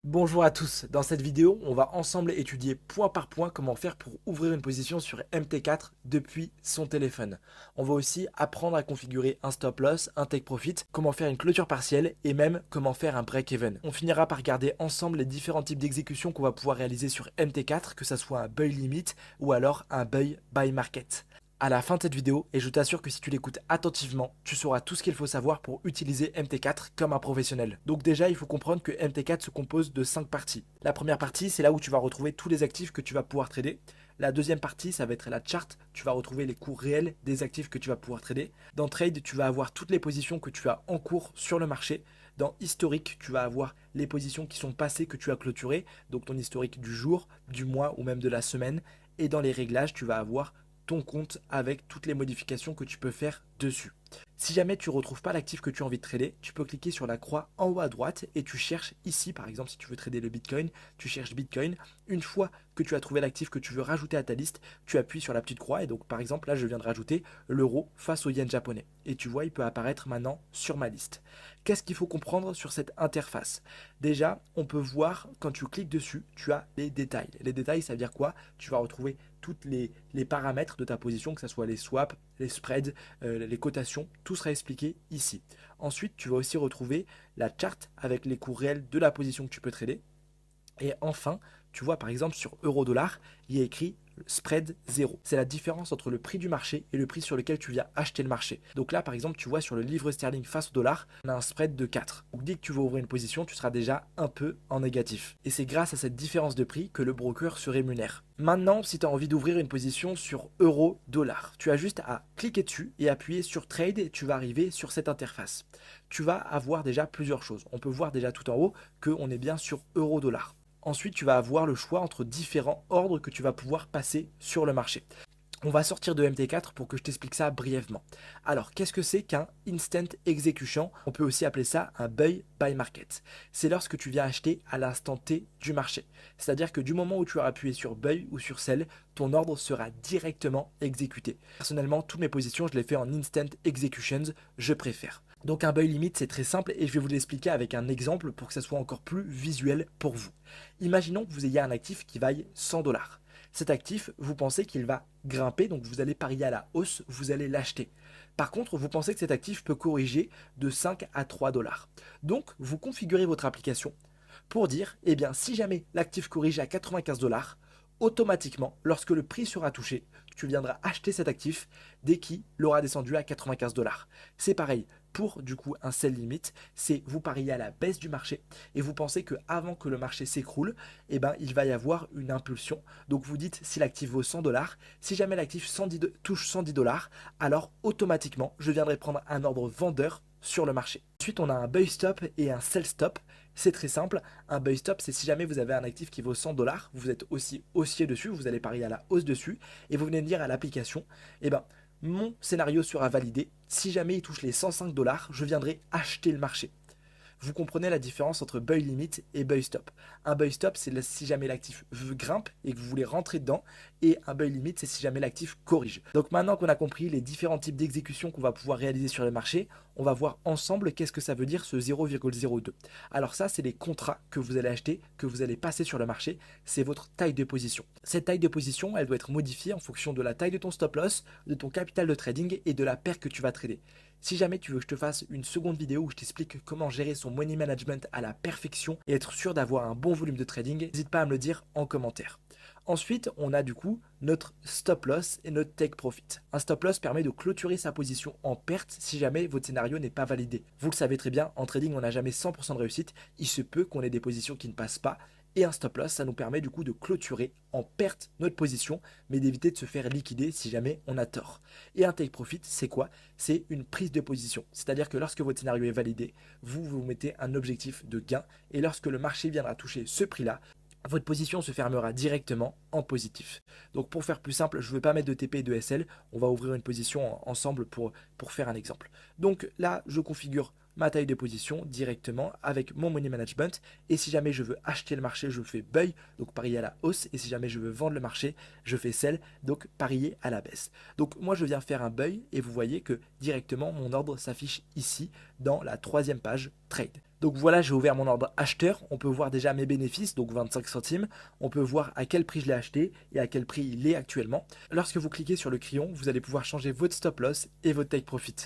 Bonjour à tous, dans cette vidéo, on va ensemble étudier point par point comment faire pour ouvrir une position sur MT4 depuis son téléphone. On va aussi apprendre à configurer un stop loss, un take profit, comment faire une clôture partielle et même comment faire un break even. On finira par regarder ensemble les différents types d'exécutions qu'on va pouvoir réaliser sur MT4, que ce soit un buy limit ou alors un buy buy market. À la fin de cette vidéo, et je t'assure que si tu l'écoutes attentivement, tu sauras tout ce qu'il faut savoir pour utiliser MT4 comme un professionnel. Donc déjà, il faut comprendre que MT4 se compose de 5 parties. La première partie, c'est là où tu vas retrouver tous les actifs que tu vas pouvoir trader. La deuxième partie, ça va être la chart. Tu vas retrouver les cours réels des actifs que tu vas pouvoir trader. Dans Trade, tu vas avoir toutes les positions que tu as en cours sur le marché. Dans Historique, tu vas avoir les positions qui sont passées que tu as clôturées, donc ton historique du jour, du mois ou même de la semaine. Et dans les réglages, tu vas avoir ton compte avec toutes les modifications que tu peux faire dessus. Si jamais tu ne retrouves pas l'actif que tu as envie de trader, tu peux cliquer sur la croix en haut à droite et tu cherches ici, par exemple, si tu veux trader le Bitcoin, tu cherches Bitcoin. Une fois que tu as trouvé l'actif que tu veux rajouter à ta liste, tu appuies sur la petite croix et donc, par exemple, là, je viens de rajouter l'euro face au yen japonais. Et tu vois, il peut apparaître maintenant sur ma liste. Qu'est-ce qu'il faut comprendre sur cette interface? Déjà, on peut voir, quand tu cliques dessus, tu as les détails. Les détails, ça veut dire quoi? Tu vas retrouver tous les paramètres de ta position, que ce soit les swaps, les spreads, les cotations, tout sera expliqué ici. Ensuite, tu vas aussi retrouver la charte avec les cours réels de la position que tu peux trader. Et enfin, tu vois par exemple sur euro-dollar, il y a écrit spread 0. C'est la différence entre le prix du marché et le prix sur lequel tu viens acheter le marché. Donc là, par exemple, tu vois sur le livre sterling face au dollar, on a un spread de 4. Donc dès que tu vas ouvrir une position, tu seras déjà un peu en négatif. Et c'est grâce à cette différence de prix que le broker se rémunère. Maintenant, si tu as envie d'ouvrir une position sur euro-dollar, tu as juste à cliquer dessus et appuyer sur trade et tu vas arriver sur cette interface. Tu vas avoir déjà plusieurs choses. On peut voir déjà tout en haut qu'on est bien sur euro-dollar. Ensuite, tu vas avoir le choix entre différents ordres que tu vas pouvoir passer sur le marché. On va sortir de MT4 pour que je t'explique ça brièvement. Alors, qu'est-ce que c'est qu'un instant execution? On peut aussi appeler ça un buy by market. C'est lorsque tu viens acheter à l'instant T du marché. C'est-à-dire que du moment où tu auras appuyé sur buy ou sur sell, ton ordre sera directement exécuté. Personnellement, toutes mes positions, je les fais en instant executions, je préfère. Donc un buy limit, c'est très simple et je vais vous l'expliquer avec un exemple pour que ça soit encore plus visuel pour vous. Imaginons que vous ayez un actif qui vaille 100 dollars. Cet actif, vous pensez qu'il va grimper, donc vous allez parier à la hausse, vous allez l'acheter. Par contre, vous pensez que cet actif peut corriger de 5 à 3 dollars. Donc, vous configurez votre application pour dire, eh bien, si jamais l'actif corrige à 95 dollars, automatiquement, lorsque le prix sera touché, tu viendras acheter cet actif dès qu'il aura descendu à 95 dollars. C'est pareil pour du coup un sell limit, c'est vous pariez à la baisse du marché et vous pensez que avant que le marché s'écroule, eh ben, il va y avoir une impulsion. Donc vous dites si l'actif vaut 100 dollars, si jamais l'actif touche 110 dollars, alors automatiquement je viendrai prendre un ordre vendeur sur le marché. Ensuite, on a un buy stop et un sell stop. C'est très simple. Un buy stop, c'est si jamais vous avez un actif qui vaut 100 dollars, vous êtes aussi haussier dessus, vous allez parier à la hausse dessus, et vous venez de dire à l'application, eh ben, mon scénario sera validé. Si jamais il touche les 105 dollars, je viendrai acheter le marché. Vous comprenez la différence entre buy limit et buy stop. Un buy stop, c'est si jamais l'actif grimpe et que vous voulez rentrer dedans. Et un buy limit, c'est si jamais l'actif corrige. Donc maintenant qu'on a compris les différents types d'exécution qu'on va pouvoir réaliser sur le marché, on va voir ensemble qu'est-ce que ça veut dire ce 0,02. Alors ça, c'est les contrats que vous allez acheter, que vous allez passer sur le marché. C'est votre taille de position. Cette taille de position, elle doit être modifiée en fonction de la taille de ton stop loss, de ton capital de trading et de la paire que tu vas trader. Si jamais tu veux que je te fasse une seconde vidéo où je t'explique comment gérer son money management à la perfection et être sûr d'avoir un bon volume de trading, n'hésite pas à me le dire en commentaire. Ensuite, on a du coup notre stop loss et notre take profit. Un stop loss permet de clôturer sa position en perte si jamais votre scénario n'est pas validé. Vous le savez très bien, en trading, on n'a jamais 100% de réussite. Il se peut qu'on ait des positions qui ne passent pas. Et un stop loss, ça nous permet du coup de clôturer en perte notre position, mais d'éviter de se faire liquider si jamais on a tort. Et un take profit, c'est quoi? C'est une prise de position. C'est-à-dire que lorsque votre scénario est validé, vous mettez un objectif de gain, et lorsque le marché viendra toucher ce prix-là, votre position se fermera directement en positif. Donc pour faire plus simple, je ne veux pas mettre de TP et de SL, on va ouvrir une position ensemble pour faire un exemple. Donc là, je configure ma taille de position directement avec mon money management, et si jamais je veux acheter le marché, je fais buy, donc parier à la hausse, et si jamais je veux vendre le marché, je fais sell, donc parier à la baisse. Donc moi je viens faire un buy et vous voyez que directement mon ordre s'affiche ici dans la troisième page trade. Donc voilà, j'ai ouvert mon ordre acheteur. On peut voir déjà mes bénéfices, donc 25 centimes. On peut voir à quel prix je l'ai acheté et à quel prix il est actuellement. Lorsque vous cliquez sur le crayon, vous allez pouvoir changer votre stop loss et votre take profit.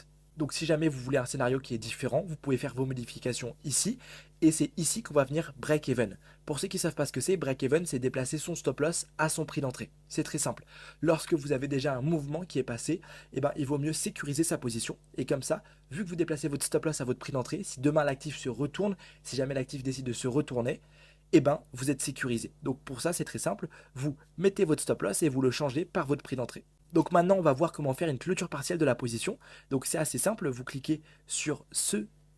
Donc si jamais vous voulez un scénario qui est différent, vous pouvez faire vos modifications ici. Et c'est ici qu'on va venir break-even. Pour ceux qui ne savent pas ce que c'est, break-even, c'est déplacer son stop loss à son prix d'entrée. C'est très simple. Lorsque vous avez déjà un mouvement qui est passé, eh ben, il vaut mieux sécuriser sa position. Et comme ça, vu que vous déplacez votre stop loss à votre prix d'entrée, si demain l'actif se retourne, si jamais l'actif décide de se retourner, eh ben, vous êtes sécurisé. Donc pour ça, c'est très simple. Vous mettez votre stop loss et vous le changez par votre prix d'entrée. Donc maintenant, on va voir comment faire une clôture partielle de la position. Donc c'est assez simple, vous cliquez sur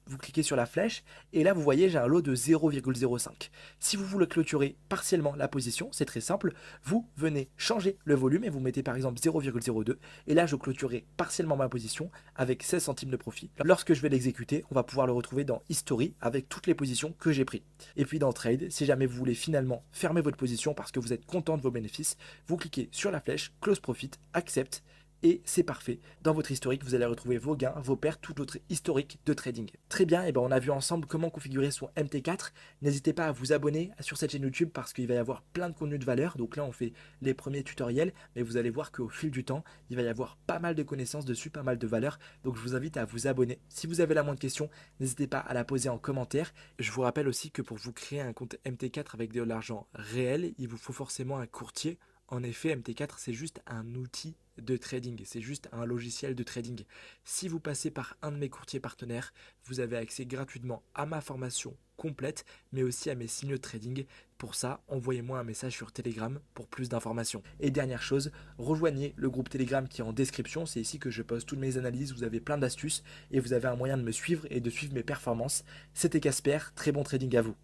vous cliquez sur la flèche et là vous voyez j'ai un lot de 0,05. Si vous voulez clôturer partiellement la position, c'est très simple, vous venez changer le volume et vous mettez par exemple 0,02 et là je clôturerai partiellement ma position avec 16 centimes de profit. Lorsque je vais l'exécuter, on va pouvoir le retrouver dans History avec toutes les positions que j'ai prises. Et puis dans Trade, si jamais vous voulez finalement fermer votre position parce que vous êtes content de vos bénéfices, vous cliquez sur la flèche Close Profit, Accept et c'est parfait. Dans votre historique, vous allez retrouver vos gains, vos pertes, tout votre historique de trading. Très bien, et ben on a vu ensemble comment configurer son MT4. N'hésitez pas à vous abonner sur cette chaîne YouTube parce qu'il va y avoir plein de contenus de valeur. Donc là, on fait les premiers tutoriels, mais vous allez voir qu'au fil du temps, il va y avoir pas mal de connaissances dessus, pas mal de valeur. Donc je vous invite à vous abonner. Si vous avez la moindre question, n'hésitez pas à la poser en commentaire. Je vous rappelle aussi que pour vous créer un compte MT4 avec de l'argent réel, il vous faut forcément un courtier. En effet, MT4, c'est juste un outil de trading, c'est juste un logiciel de trading. Si vous passez par un de mes courtiers partenaires, vous avez accès gratuitement à ma formation complète, mais aussi à mes signaux de trading. Pour ça, envoyez-moi un message sur Telegram pour plus d'informations. Et dernière chose, rejoignez le groupe Telegram qui est en description. C'est ici que je poste toutes mes analyses, vous avez plein d'astuces et vous avez un moyen de me suivre et de suivre mes performances. C'était Casper, très bon trading à vous.